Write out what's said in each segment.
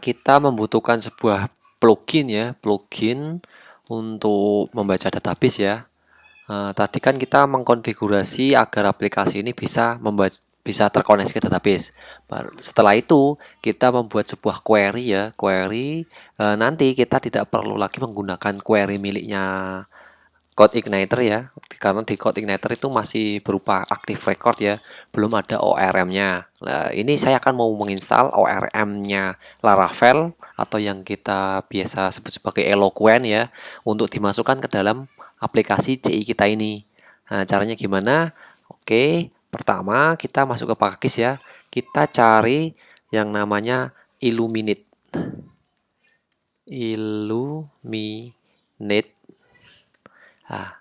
kita membutuhkan sebuah plugin ya, plugin untuk membaca database ya. Tadi kan kita mengkonfigurasi agar aplikasi ini bisa terkoneksi ke database. Setelah itu kita membuat sebuah query ya, query. Nanti kita tidak perlu lagi menggunakan query miliknya CodeIgniter ya, karena di CodeIgniter itu masih berupa active record ya, belum ada ORM-nya. Nah, ini saya akan mau menginstal ORM-nya Laravel atau yang kita biasa sebut sebagai Eloquent ya, untuk dimasukkan ke dalam aplikasi CI kita ini. Nah, caranya gimana? Oke, pertama kita masuk ke Package ya, kita cari yang namanya Illuminate. Illuminate. Nah,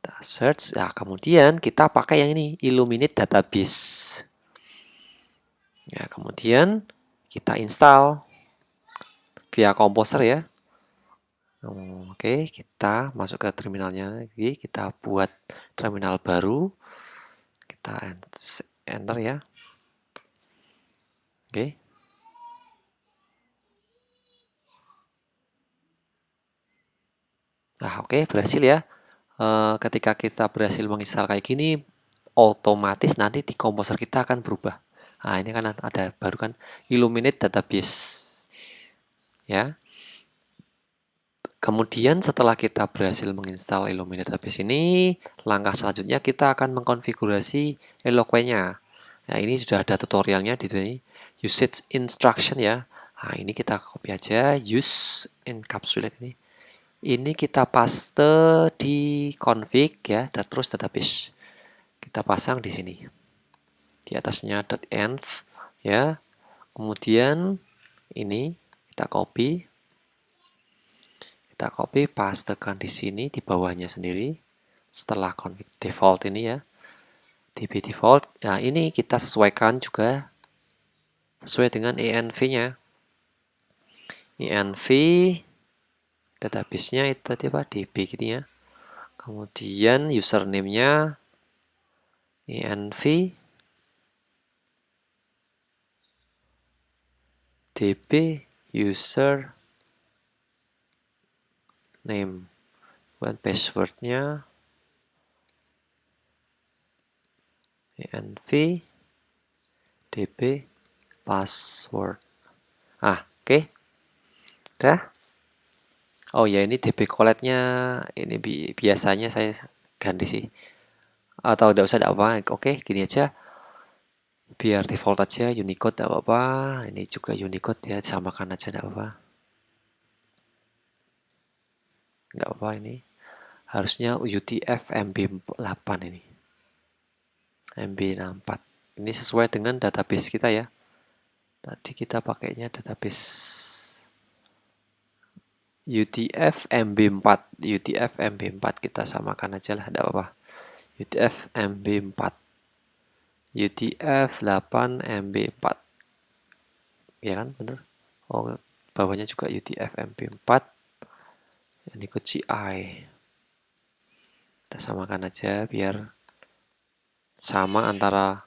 kita search, ya kemudian kita pakai yang ini, Illuminate Database. Ya, kemudian kita install via Composer ya. Oke, kita masuk ke terminalnya lagi, kita buat terminal baru. Kita enter ya. Oke. Nah, oke, berhasil ya. Ketika kita berhasil menginstal kayak gini, otomatis nanti di Composer kita akan berubah. Nah, ini kan ada baru kan Illuminate Database. Ya. Kemudian setelah kita berhasil menginstal Illuminate Database ini, langkah selanjutnya kita akan mengkonfigurasi Eloquent-nya. Nah, ini sudah ada tutorialnya di sini. Usage instruction ya. Nah, ini kita copy aja, use encapsulate ini. Ini kita paste di config ya, dan terus database. Kita pasang di sini. Di atasnya .env ya. Kemudian ini kita copy. Kita copy pastekan di sini di bawahnya sendiri. Setelah config default ini ya. DB default. Nah, ini kita sesuaikan juga sesuai dengan env-nya. Env database-nya itu tadi apa? DB gitu ya. Kemudian username-nya env db user name. Buat password-nya env db password. Oke. Udah. Oh ya, ini DB collect-nya ini biasanya saya ganti sih. Atau udah usah, tidak apa. Oke, gini aja. Biar default aja Unicode, tidak apa-apa. Ini juga Unicode ya, samakan aja, tidak apa-apa. Tidak apa-apa ini. Harusnya UTF MB8 ini. MB64. Ini sesuai dengan database kita ya. Tadi kita pakainya database UTF MB4. UTF MB4 kita samakan aja lah, tidak apa-apa. UTF MB4. UTF 8 MB4. Ya kan, bener. Oh, bawahnya juga UTF MB4. Ini ikut CI. Kita samakan aja biar sama antara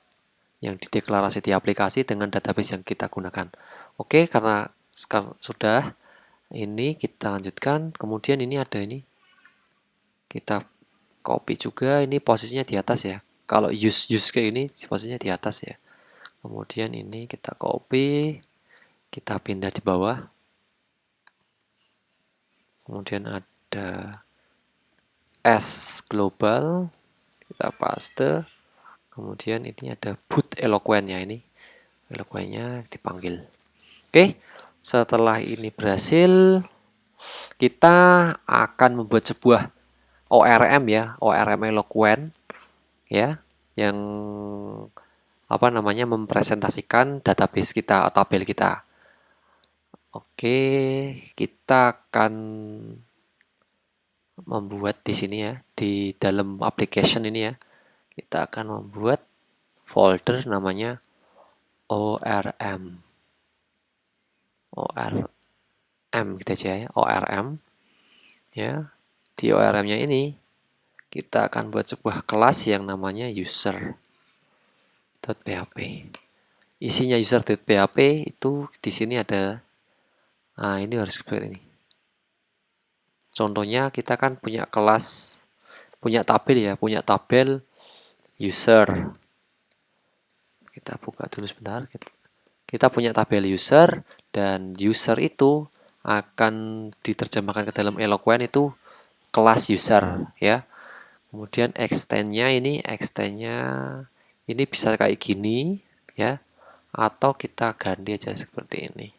yang dideklarasi di aplikasi dengan database yang kita gunakan. Oke, karena sekarang sudah, ini kita lanjutkan. Kemudian ini ada ini, kita copy juga, ini posisinya di atas ya. Kalau use kayak ini posisinya di atas ya. Kemudian ini kita copy, kita pindah di bawah. Kemudian ada S global, kita paste. Kemudian ini ada boot Eloquent-nya, ini Eloquent-nya dipanggil. Oke, setelah ini berhasil, kita akan membuat sebuah ORM ya, ORM Eloquent ya, yang apa namanya, mempresentasikan database kita atau tabel kita. Oke, kita akan membuat di sini ya, di dalam application ini ya, kita akan membuat folder namanya ORM. ORM kita aja ya, ORM ya. Di ORM-nya ini kita akan buat sebuah kelas yang namanya user.php. isinya user.php itu di sini ada. Nah, ini harus seperti ini. Contohnya kita kan punya kelas, punya tabel ya, punya tabel user. Kita buka dulu sebentar. Kita punya tabel user, dan user itu akan diterjemahkan ke dalam Eloquent itu kelas user ya. Kemudian extendnya ini bisa kayak gini ya, atau kita ganti aja seperti ini.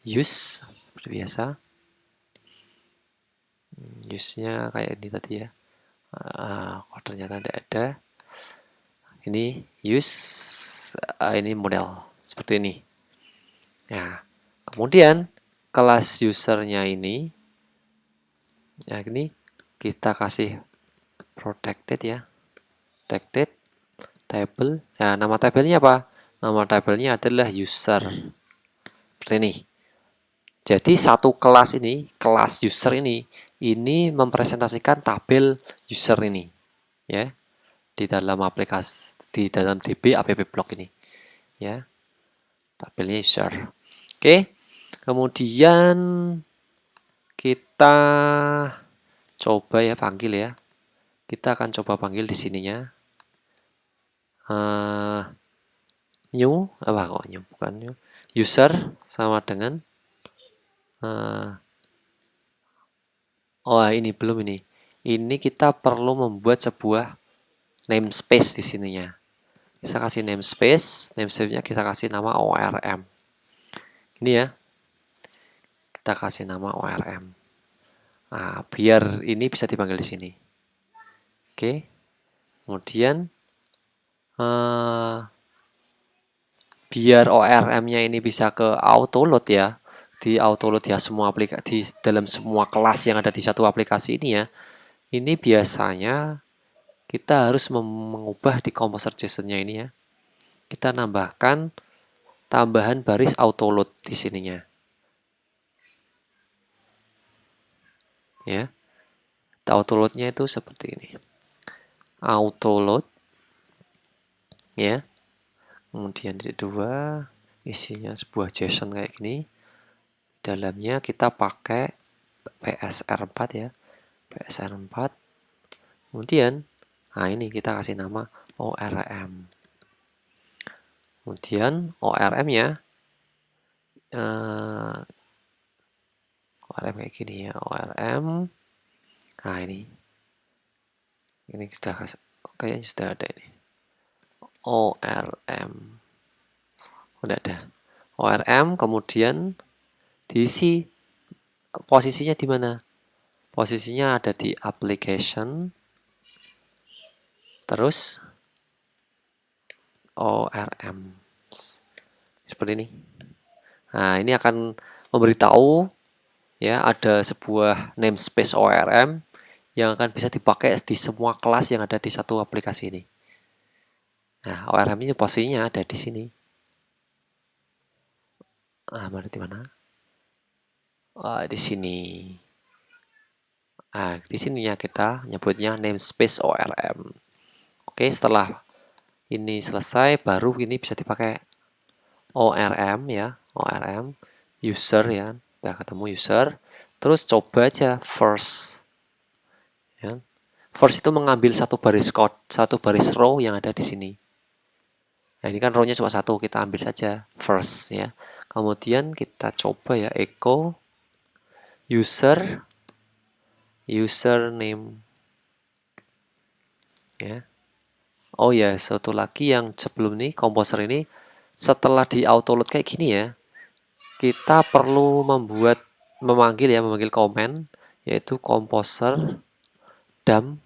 Use seperti biasa. Use-nya kayak ini tadi ya. Kok ternyata tidak ada. Ini use, ini model seperti ini. Nah, kemudian kelas usernya ini, ya ini kita kasih protected ya, protected table. Nah, nama tabelnya apa? Nama tabelnya adalah user. Seperti ini. Jadi satu kelas ini, kelas user ini mempresentasikan tabel user ini, ya, di dalam aplikasi, di dalam DB app block ini, ya, tabelnya user. Oke, kemudian kita coba ya panggil ya. Kita akan coba panggil di sininya. New, apa kok new? Bukan new. User sama dengan oh ini belum ini. Ini kita perlu membuat sebuah namespace di sininya. Kita kasih namespace, namespace-nya kita kasih nama ORM. Ini ya. Kita kasih nama ORM. Nah, biar ini bisa dipanggil di sini. Oke. Kemudian biar ORM-nya ini bisa ke autoload ya. Di autoload ya semua aplikasi di dalam semua kelas yang ada di satu aplikasi ini ya. Ini biasanya kita harus mengubah di composer JSON-nya ini ya. Kita nambahkan tambahan baris autoload di sininya. Ya. Autoload-nya itu seperti ini. Autoload ya. Kemudian di dua isinya sebuah JSON kayak gini. Dalamnya kita pakai PSR4 ya. PSR4. Kemudian nah ini kita kasih nama ORM. Kemudian ORM-nya ORM kayak gini ya, ORM. Nah ini sudah kayaknya sudah ada ini. ORM udah ada. ORM kemudian diisi posisinya di mana? Posisinya ada di application. Terus ORM seperti ini. Nah, ini akan memberitahu ya ada sebuah namespace ORM yang akan bisa dipakai di semua kelas yang ada di satu aplikasi ini. Nah, ORM ini posisinya ada di sini. Mana di mana? Di sini. Nah, di sininya kita nyebutnya namespace ORM. Oke, setelah ini selesai, baru ini bisa dipakai ORM ya, ORM user ya. Udah ketemu user. Terus coba aja first. Ya. First itu mengambil satu baris code, satu baris row yang ada di sini. Nah, ini kan row-nya cuma satu, kita ambil saja first ya. Kemudian kita coba ya echo username ya. Oh ya, satu lagi yang sebelum ini komposer ini setelah di autoload kayak gini ya, kita perlu memanggil komen yaitu composer dam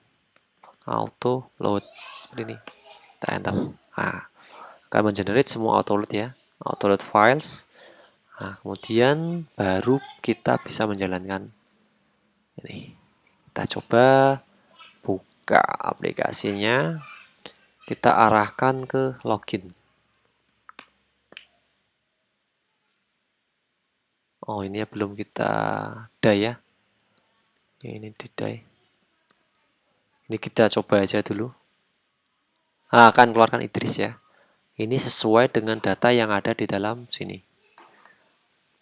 auto load seperti ini. Kita enter. Nah, akan mengenerate semua autoload ya, autoload files. Nah, kemudian baru kita bisa menjalankan ini. Kita coba buka aplikasinya, kita arahkan ke login. Oh, ini ya belum kita die ya. Ini di die. Ini kita coba aja dulu. Akan keluarkan Idris ya. Ini sesuai dengan data yang ada di dalam sini.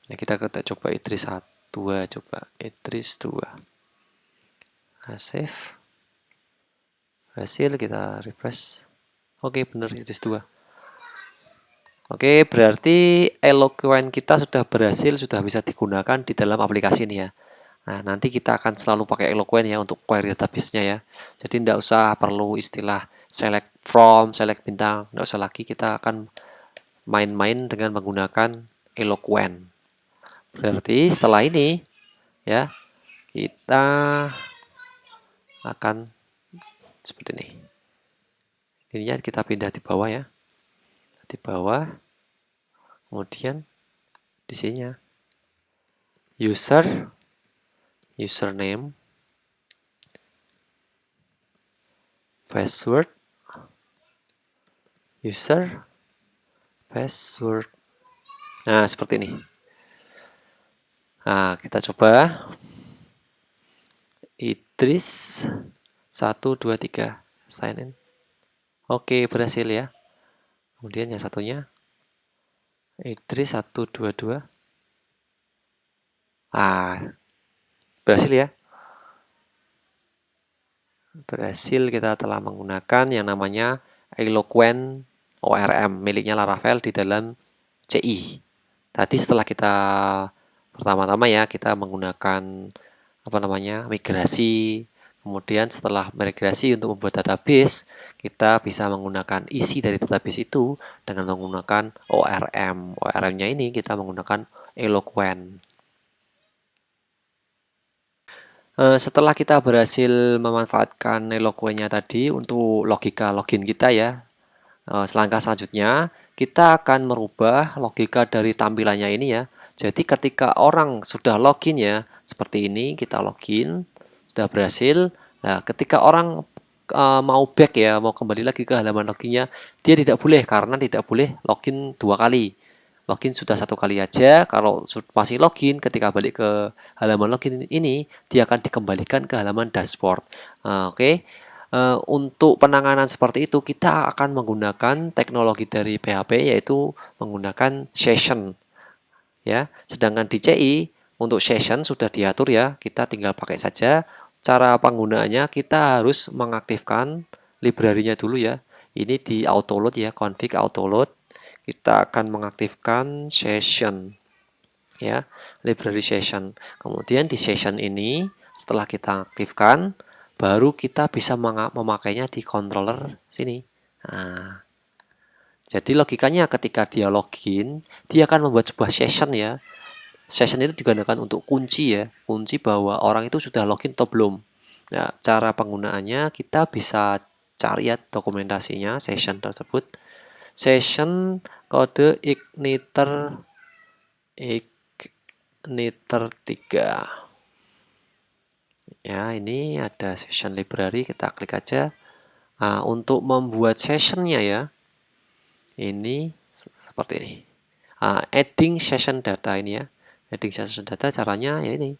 Nah, kita coba Idris 2, coba Idris 2. Nah, save. Berhasil, kita refresh. Oke, benar Idris 2. Oke, berarti Eloquent kita sudah berhasil, sudah bisa digunakan di dalam aplikasi ini ya. Nah, nanti kita akan selalu pakai Eloquent ya untuk query database-nya ya. Jadi tidak usah perlu istilah select from, select bintang, tidak usah lagi. Kita akan main-main dengan menggunakan Eloquent. Berarti setelah ini ya, kita akan seperti ini. Ininya kita pindah di bawah ya. Di bawah. Kemudian di sininya username, password, password. Nah, seperti ini. Nah, kita coba Idris 1, 2, 3 sign in. Oke, berhasil ya. Kemudian yang satunya Idris 1, 2, 2. Berhasil ya. Berhasil, kita telah menggunakan yang namanya Eloquent ORM miliknya Laravel di dalam CI. Tadi setelah kita pertama-tama ya, kita menggunakan migrasi. Kemudian setelah migrasi untuk membuat database, kita bisa menggunakan isi dari database itu dengan menggunakan ORM. ORM-nya ini kita menggunakan Eloquent. Setelah kita berhasil memanfaatkan Eloquent-nya tadi untuk logika login kita ya, selangkah selanjutnya kita akan merubah logika dari tampilannya ini ya. Jadi ketika orang sudah login ya, seperti ini kita login, sudah berhasil. Nah, ketika orang mau back ya, mau kembali lagi ke halaman loginnya, dia tidak boleh karena tidak boleh login 2 kali. Login sudah 1 kali aja. Kalau masih login, ketika balik ke halaman login ini, dia akan dikembalikan ke halaman dashboard. Oke. Untuk penanganan seperti itu kita akan menggunakan teknologi dari PHP yaitu menggunakan session ya. Sedangkan di CI untuk session sudah diatur ya, kita tinggal pakai saja. Cara penggunaannya kita harus mengaktifkan library-nya dulu ya. Ini di autoload ya, config autoload. Kita akan mengaktifkan session ya, library session. Kemudian di session ini setelah kita aktifkan, baru kita bisa memakainya di controller sini. Nah, jadi logikanya ketika dia login, dia akan membuat sebuah session ya. Session itu digunakan untuk kunci ya, kunci bahwa orang itu sudah login atau belum. Nah, cara penggunaannya kita bisa cari ya dokumentasinya session tersebut. Session kode igniter 3. Ya, ini ada session library, kita klik aja. Nah, untuk membuat sessionnya ya, ini seperti ini. Adding session data ini ya. Adding session data caranya ya ini.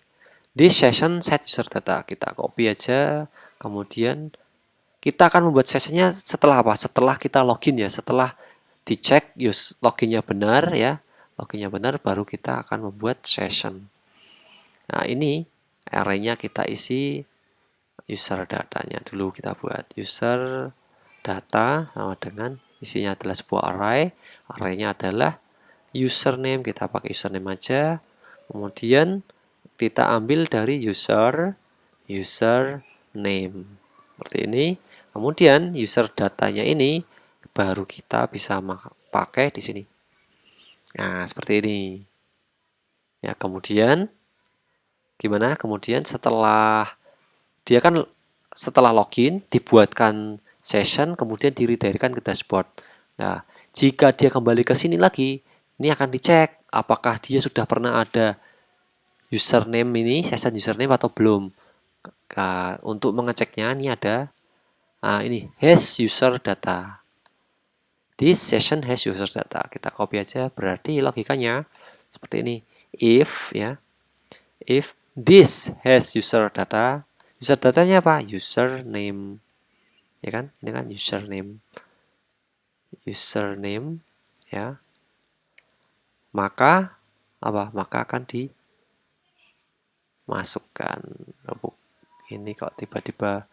This session set user data. Kita copy aja. Kemudian kita akan membuat sessionnya setelah apa? Setelah kita login ya. Setelah dicek loginnya benar ya. Loginnya benar baru kita akan membuat session. Nah, ini array-nya kita isi user datanya dulu. Kita buat user data sama dengan isinya adalah sebuah array. Array-nya adalah username, kita pakai username aja. Kemudian kita ambil dari username seperti ini. Kemudian user datanya ini baru kita bisa pakai di sini. Nah, seperti ini. Ya, kemudian gimana? Kemudian setelah dia kan setelah login dibuatkan session, kemudian diredirectkan ke dashboard. Nah, jika dia kembali ke sini lagi, ini akan dicek apakah dia sudah pernah ada username ini, session username atau belum. Nah, untuk mengeceknya ini ada ini has user data. This session has user data. Kita copy aja, berarti logikanya seperti ini. If this has user data, user datanya apa? Username. Ya kan? Ini kan username. username ya, maka apa? Maka akan dimasukkan. Ini kok tiba-tiba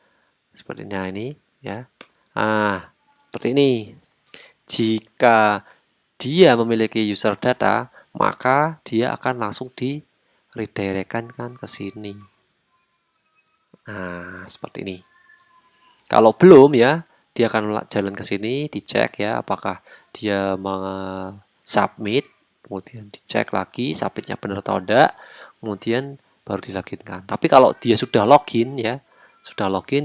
seperti ini ya. Seperti ini. Jika dia memiliki user data, maka dia akan langsung di redirectkan ke sini. Seperti ini. Kalau belum ya, dia akan jalan ke sini, dicek ya apakah dia submit, kemudian dicek lagi submitnya benar atau enggak, kemudian baru diloginkan. Tapi kalau dia sudah login ya,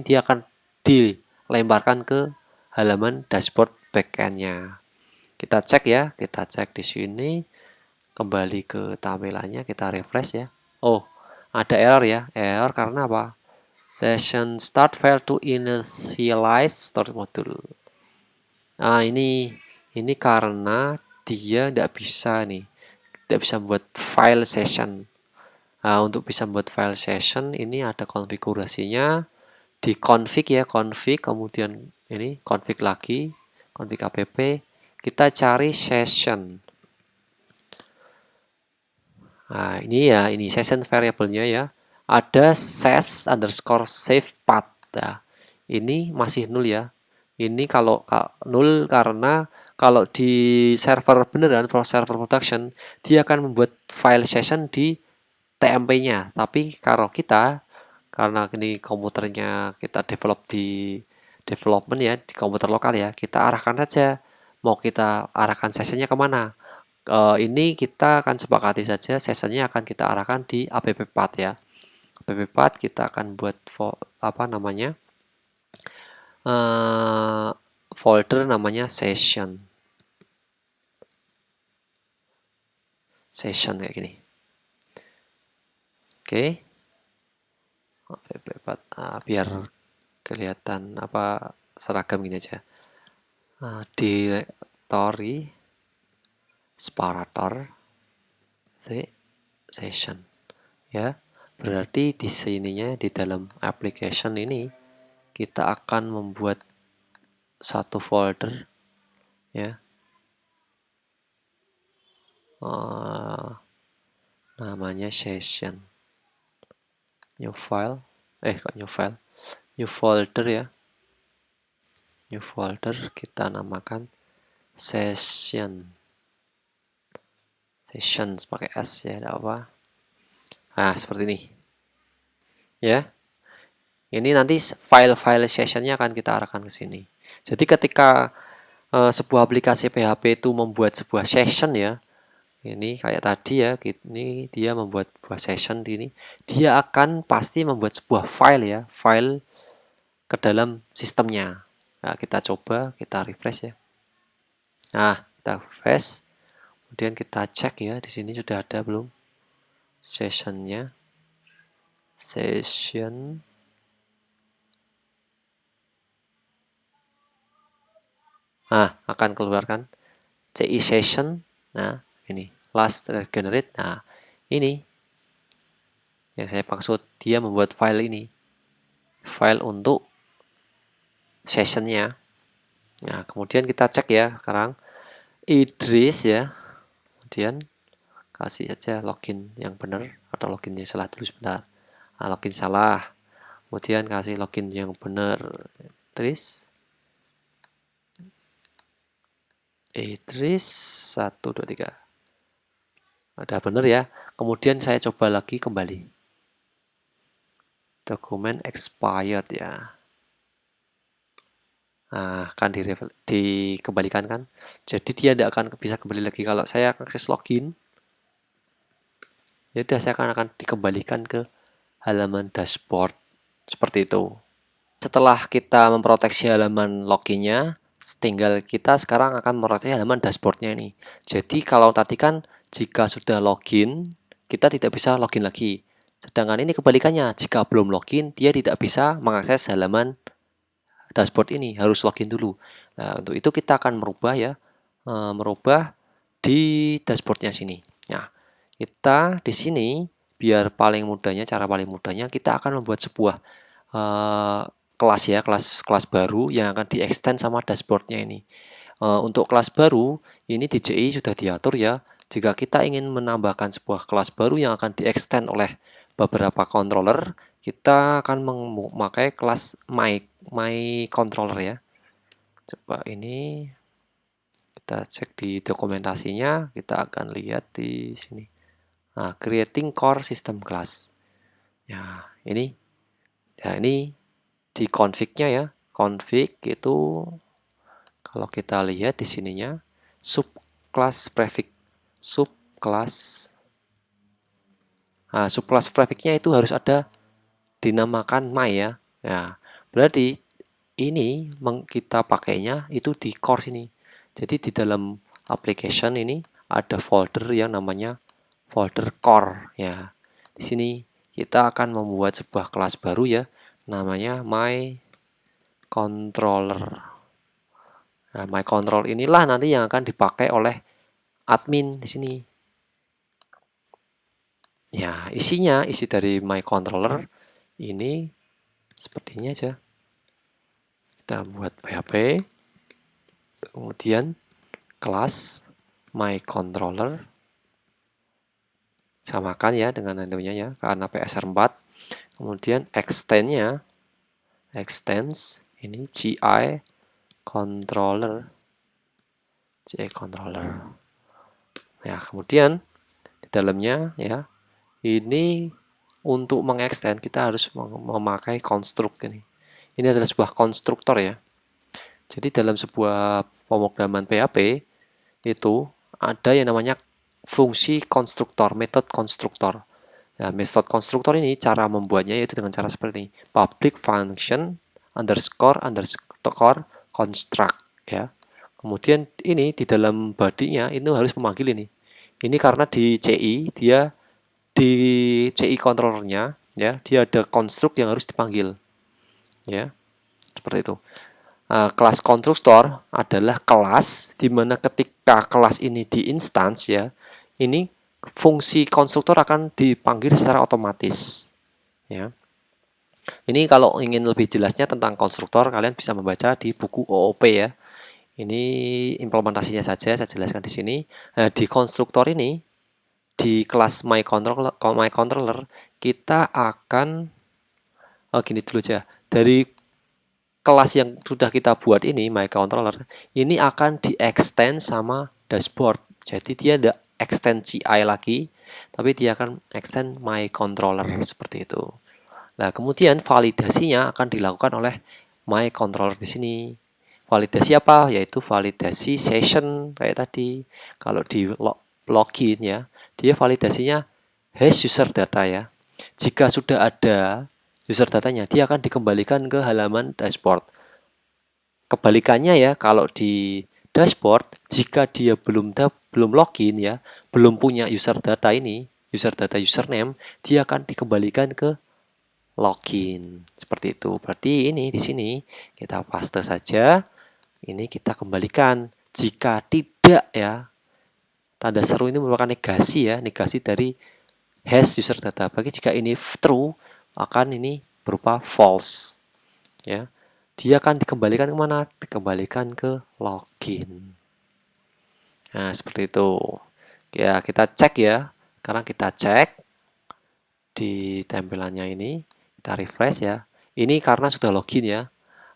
dia akan dilemparkan ke halaman dashboard backend-nya. Kita cek ya, kita cek di sini, kembali ke tampilannya, kita refresh ya. Oh, ada error ya, error karena apa? Session start failed to initialize storage module. Ini karena dia tidak bisa buat file session. Untuk bisa buat file session ini ada konfigurasinya di config ya, config, kemudian ini config lagi, config app, kita cari session. Ini session variabelnya ya. Ada ses underscore save path. Ini masih nul ya. Ini kalau nul karena kalau di server beneran, server production, dia akan membuat file session di TMP-nya. Tapi kalau karena ini komputernya kita develop di development ya, di komputer lokal ya, kita arahkan saja. Mau kita arahkan sessionnya kemana? Ini kita akan sepakati saja sessionnya akan kita arahkan di app path ya. App path kita akan buat folder namanya session kayak gini. Oke. App path biar kelihatan seragam gini aja. Directory separator session ya. Berarti di sininya di dalam application ini kita akan membuat satu folder ya. Namanya session. New file. New folder ya. New folder kita namakan session. Sessions pakai S ya, ada apa? Seperti ini. Ya. Ini nanti file-file sessionnya akan kita arahkan ke sini. Jadi ketika sebuah aplikasi PHP itu membuat sebuah session ya, ini kayak tadi ya, ini dia membuat sebuah session ini, dia akan pasti membuat sebuah file ya, file ke dalam sistemnya. Kita coba, kita refresh ya. Kita refresh. Kemudian kita cek ya, di sini sudah ada belum sessionnya? Session. Akan keluarkan CI session. Ini last generate. Ini yang saya maksud, dia membuat file ini, file untuk sessionnya. Kemudian kita cek ya sekarang Idris ya. Kemudian kasih aja login yang benar atau loginnya salah dulu sebentar. Login salah. Kemudian kasih login yang benar. Idris 1 2 3. Udah benar ya. Kemudian saya coba lagi kembali. Dokumen expired ya. Akan dikembalikan kan. Jadi dia tidak akan bisa kembali lagi. Kalau saya akses login, ya saya akan dikembalikan ke halaman dashboard seperti itu. Setelah kita memproteksi halaman loginnya, tinggal kita sekarang akan memproteksi halaman dashboardnya ini. Jadi kalau tadi kan jika sudah login, kita tidak bisa login lagi. Sedangkan ini kebalikannya, jika belum login, dia tidak bisa mengakses halaman dashboard ini, harus login dulu. Untuk itu kita akan merubah ya, merubah di dashboardnya sini. Kita di sini biar paling mudahnya, cara paling mudahnya kita akan membuat sebuah kelas ya, kelas baru yang akan di-extend sama dashboardnya ini. Untuk kelas baru, ini di CI sudah diatur ya. Jika kita ingin menambahkan sebuah kelas baru yang akan di-extend oleh beberapa controller, kita akan memakai kelas my controller ya. Coba ini kita cek di dokumentasinya, kita akan lihat di sini. Nah, creating core system class. Ya, ini di config-nya ya. Config itu kalau kita lihat di sininya subclass prefix, subclass. Nah, subclass prefix-nya itu harus ada dinamakan my ya. Ya, berarti ini kita pakainya itu di core sini. Jadi di dalam application ini ada folder yang namanya folder core ya. Di sini kita akan membuat sebuah kelas baru ya, namanya my controller. Nah, my control inilah nanti yang akan dipakai oleh admin di sini. Ya, isi dari my controller ini seperti ini aja. Kita buat PHP, kemudian kelas my controller, samakan ya dengan tentunya ya, karena PSR4. Kemudian extend-nya, extends ini GI controller, ya. Kemudian di dalamnya ya, ini untuk mengextend kita harus memakai konstruk ini. Ini adalah sebuah konstruktor ya. Jadi dalam sebuah pemrograman PHP itu ada yang namanya fungsi konstruktor, metode konstruktor. Nah, metode konstruktor ini cara membuatnya yaitu dengan cara seperti ini. Public function underscore construct ya. Kemudian ini di dalam body-nya itu harus memanggil ini. Ini karena di CI dia di CI controllernya ya, dia ada konstruk yang harus dipanggil. Ya. Seperti itu. Kelas konstruktor adalah kelas di mana ketika kelas ini diinstance ya, ini fungsi konstruktor akan dipanggil secara otomatis ya. Ini kalau ingin lebih jelasnya tentang konstruktor, kalian bisa membaca di buku OOP ya. Ini implementasinya saja saya jelaskan di sini. Di konstruktor ini di kelas my controller kita akan gini dulu aja. Dari kelas yang sudah kita buat ini my controller ini akan di-extend sama dashboard. Jadi dia tidak extend CI lagi, tapi dia akan extend my controller seperti itu. Nah, kemudian validasinya akan dilakukan oleh my controller di sini. Validasi apa? Yaitu validasi session kayak tadi. Kalau di login ya, dia validasinya hash user data ya. Jika sudah ada user datanya, dia akan dikembalikan ke halaman dashboard. Kebalikannya ya, kalau di dashboard, jika dia belum login ya, belum punya user data ini, user data username, dia akan dikembalikan ke login. Seperti itu. Berarti ini di sini kita paste saja. Ini kita kembalikan. Jika tidak ya, tanda seru ini merupakan negasi ya, negasi dari hash user data. Bagi jika ini true, akan ini berupa false. Ya, dia akan dikembalikan kemana? Dikembalikan ke login. Nah, seperti itu. Ya, kita cek ya. Sekarang kita cek di tampilannya ini. Kita refresh ya. Ini karena sudah login ya.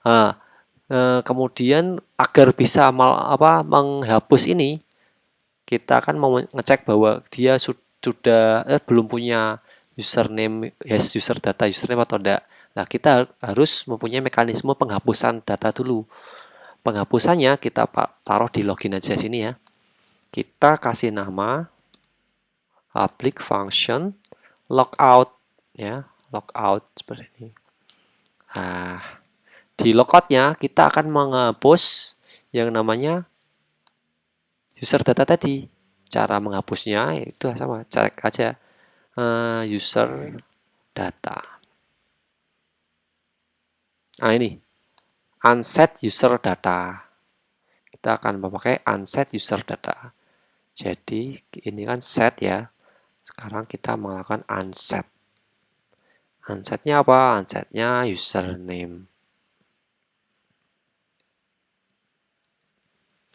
Nah, kemudian agar bisa menghapus ini, kita akan mau ngecek bahwa dia sudah belum punya username, user data username atau tidak. Nah, kita harus mempunyai mekanisme penghapusan data dulu. Penghapusannya kita taruh di login aja sini ya. Kita kasih nama public function logout ya, logout seperti ini. Nah, di logoutnya kita akan menghapus yang namanya user data tadi. Cara menghapusnya itu sama, cek aja user data. Nah, ini unset user data. Kita akan memakai unset user data. Jadi ini kan set ya. Sekarang kita melakukan unset. Unsetnya apa? Unsetnya username.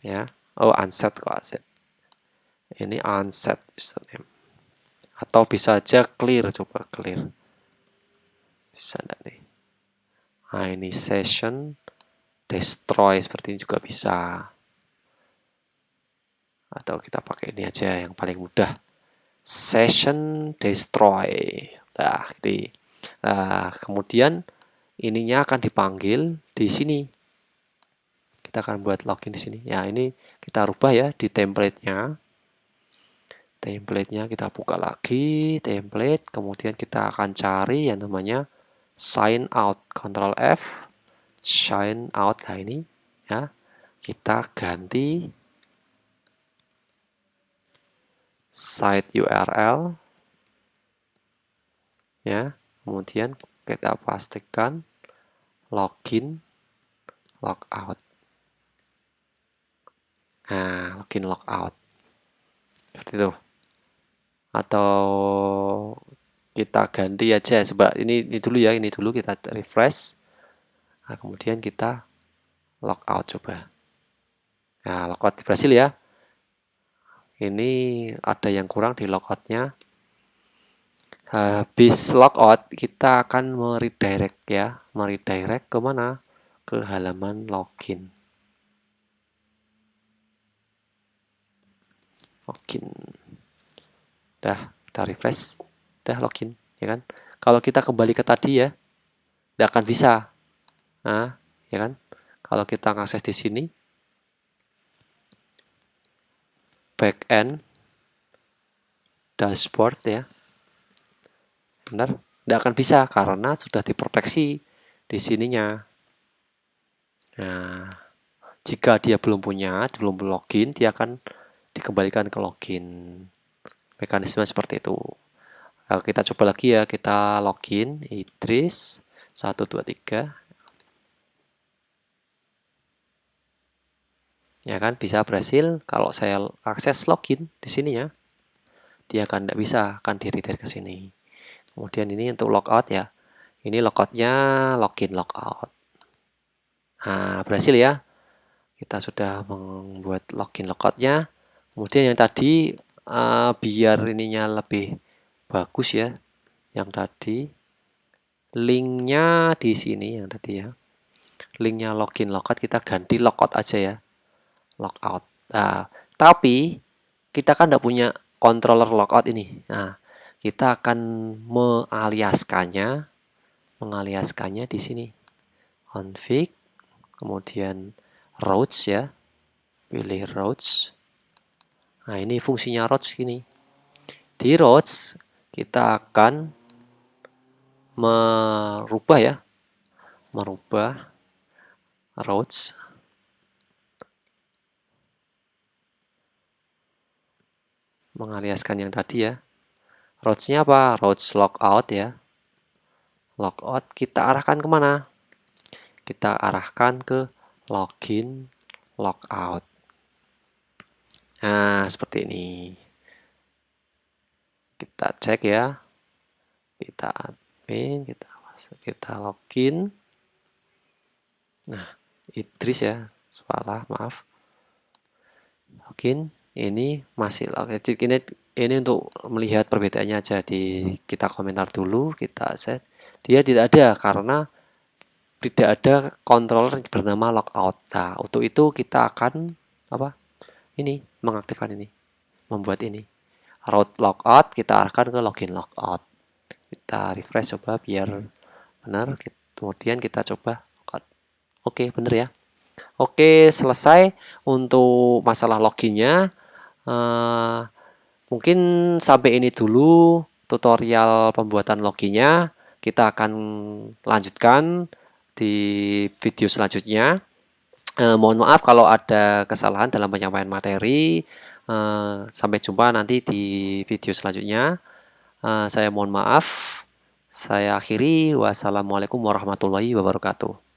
ya. Oh, unset kok unset. Ini unset username. Atau bisa aja clear, coba clear. Bisa enggak nih? Nah, ini session destroy seperti ini juga bisa. Atau kita pakai ini aja yang paling mudah. Session destroy. Nah, jadi kemudian ininya akan dipanggil di sini. Kita akan buat login di sini. Ya, ini kita rubah ya di template-nya. Template-nya kita buka lagi, template, kemudian kita akan cari yang namanya sign out. Ctrl F, sign out. Nah, ini ya. Kita ganti site URL ya. Kemudian kita pastikan login logout. Nah, login logout. Seperti itu. Atau kita ganti aja sebab ini dulu ya, ini dulu kita refresh. Nah, kemudian kita logout coba. Nah, logout berhasil ya. Ini ada yang kurang di logoutnya. Habis logout kita akan meredirect ya, meredirect ke mana? Ke halaman login. Login. Dah, kita refresh. Dah login, ya kan? Kalau kita kembali ke tadi ya, tidak akan bisa. Nah, ya kan? Kalau kita ngakses di sini, backend, dashboard ya, benar? Tidak akan bisa karena sudah diproteksi di sininya. Nah, jika dia belum login, dia akan dikembalikan ke login. Mekanisme seperti itu. Kita coba lagi ya, kita login Idris 123. Ya kan, bisa berhasil. Kalau saya akses login di sini ya, dia akan tidak bisa, akan di-redirect ke sini. Kemudian ini untuk logout ya. Ini logoutnya login logout. Nah, berhasil ya. Kita sudah membuat login logoutnya. Kemudian yang tadi biar ininya lebih bagus ya, yang tadi linknya di sini yang tadi ya, linknya login logout kita ganti logout aja ya, logout. Nah, tapi kita kan tidak punya controller logout ini. Nah, kita akan mengaliaskannya di sini, config, kemudian routes ya, pilih routes. Nah, ini fungsinya routes gini. Di routes kita akan merubah routes. Mengaliaskan yang tadi ya. Routes-nya apa? Routes logout ya. Logout kita arahkan kemana? Kita arahkan ke login logout. Nah, seperti ini. Kita cek ya. Kita admin, kita login. Nah, Idris ya. Salah, maaf. Login. Ini masih login. Ini untuk melihat perbedaannya aja. Kita komentar dulu, kita set. Dia tidak ada karena tidak ada controller bernama logout. Nah, untuk itu kita akan mengaktifkan ini, membuat ini route logout, kita arahkan ke login logout. Kita refresh coba biar benar. Kemudian kita coba logout. Oke, benar ya. Oke, selesai untuk masalah loginnya. Mungkin sampai ini dulu tutorial pembuatan loginnya. Kita akan lanjutkan di video selanjutnya. Mohon maaf kalau ada kesalahan dalam penyampaian materi. Sampai jumpa nanti di video selanjutnya. Saya mohon maaf. Saya akhiri. Wassalamualaikum warahmatullahi wabarakatuh.